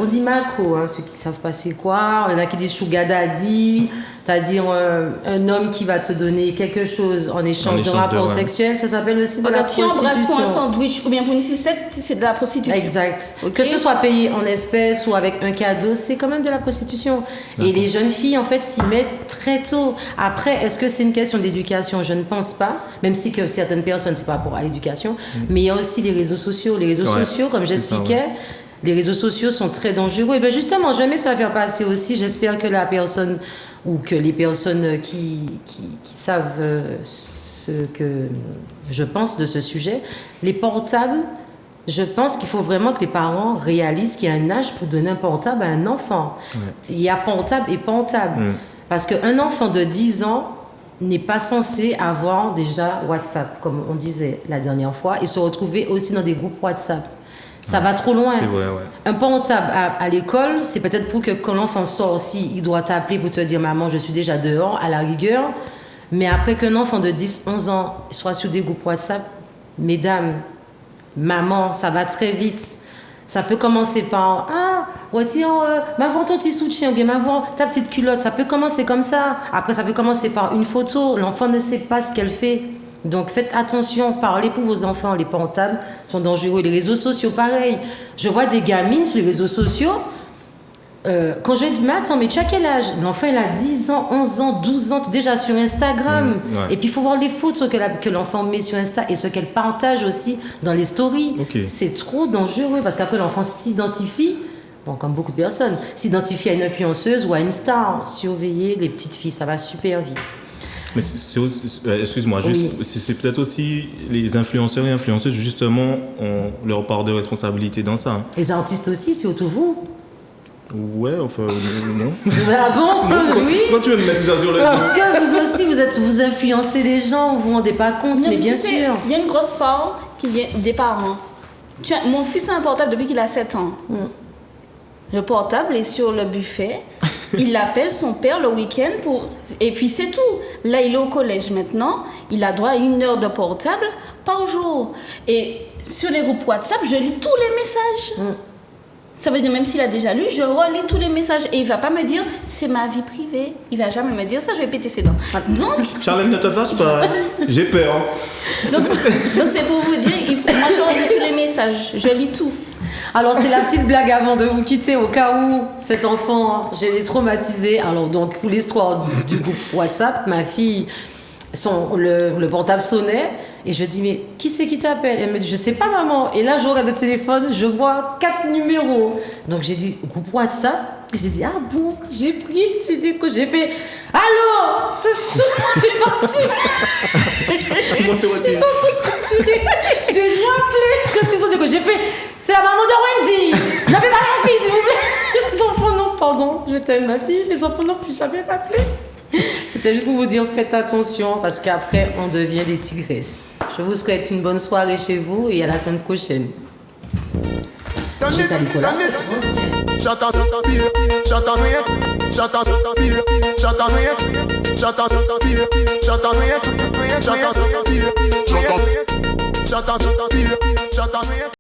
on dit maco, hein, ceux qui ne savent pas c'est quoi, il y en a qui disent sugar daddy, c'est-à-dire un homme qui va te donner quelque chose en échange de rapport sexuel, ça s'appelle aussi de la Regarde, tu prostitution. embrasses pour un sandwich ou bien pour une sucette, c'est de la prostitution. Exact. Ok. Que ce soit payé en espèces ou avec un cadeau, c'est quand même de la prostitution. Et les jeunes filles, en fait, s'y mettent très tôt. Après, est-ce que c'est une question d'éducation? Je ne pense pas, même si que certaines personnes, c'est pas pour l'éducation. Mais il y a aussi les réseaux sociaux. Les réseaux sociaux, comme j'expliquais, les réseaux sociaux sont très dangereux. Et bien justement, jamais ça va faire passer aussi. J'espère que la personne ou que les personnes qui savent ce que je pense de ce sujet, les portables, je pense qu'il faut vraiment que les parents réalisent qu'il y a un âge pour donner un portable à un enfant. Il y a portable et portable. Parce qu'un enfant de 10 ans n'est pas censé avoir déjà WhatsApp, comme on disait la dernière fois, et se retrouver aussi dans des groupes WhatsApp. Ça va trop loin. C'est vrai, ouais. Un portable à l'école, c'est peut-être pour que quand l'enfant sort aussi, il doit t'appeler pour te dire « Maman, je suis déjà dehors », à la rigueur. Mais après qu'un enfant de 10, 11 ans soit sur des groupes WhatsApp, mesdames, maman, ça va très vite. Ça peut commencer par « Ah, Ouais, tiens, m'avant ton petit soutien, ou bien m'avant ta petite culotte. Ça peut commencer comme ça. Après, ça peut commencer par une photo. L'enfant ne sait pas ce qu'elle fait. Donc, faites attention. Parlez pour vos enfants. Les portables sont dangereux. Les réseaux sociaux, pareil. Je vois des gamines sur les réseaux sociaux. Quand je dis, mais attends, mais tu as quel âge? L'enfant, il a 10 ans, 11 ans, 12 ans, déjà sur Instagram. Ouais. Et puis, il faut voir les photos que l'enfant met sur Insta et ce qu'elle partage aussi dans les stories. Okay. C'est trop dangereux parce qu'après, l'enfant s'identifie, bon, comme beaucoup de personnes, s'identifie à une influenceuse ou à une star. Surveillez les petites filles, ça va super vite. Mais excuse-moi, juste, Oui. c'est peut-être aussi les influenceurs et influenceuses, justement, ont leur part de responsabilité dans ça. Hein. Les artistes aussi, surtout vous. Ouais, enfin, non. Ah bon? Oui. Quand tu veux me mettre ça sur le Parce que vous aussi, vous influencez les gens, vous vous rendez pas compte, Non, mais bien tu sais, sûr. il y a une grosse part qui vient des parents. Mon fils a un portable depuis qu'il a 7 ans. Le portable est sur le buffet. Il appelle son père le week-end pour... Et puis c'est tout. Là, il est au collège maintenant. Il a droit à 1 heure de portable par jour. Et sur les groupes WhatsApp, je lis tous les messages. Ça veut dire, même s'il a déjà lu, je relis tous les messages. Et il va pas me dire, c'est ma vie privée. Il va jamais me dire ça, je vais péter ses dents. Donc, Charlène, ne te fâche pas. J'ai peur. donc c'est pour vous dire, moi je relis tous les messages. Je lis tout. Alors, c'est la petite blague avant de vous quitter, au cas où cet enfant, je l'ai traumatisé. Alors, donc, pour l'histoire du groupe WhatsApp, ma fille, le portable sonnait. Et je dis, mais qui c'est qui t'appelle? Elle me dit, je sais pas, maman. Et là, je regarde le téléphone, je vois 4 numéros. Donc, j'ai dit, groupe WhatsApp. Et j'ai dit, ah bon? J'ai pris, j'ai dit, quoi? J'ai fait, allô? Tout le monde est parti. Tout le monde s'est retiré. Ils sont tous retirés. J'ai rappelé quand ils ont dit que j'ai fait, c'est la maman de Wendy. N'appelez pas ma fille, s'il vous plaît. Les enfants, non, pardon, je t'aime ma fille. Les enfants n'ont plus jamais rappelé. C'était juste pour vous dire, faites attention parce qu'après, on devient des tigresses. Je vous souhaite une bonne soirée chez vous et à la semaine prochaine. J'étais à Nicolas.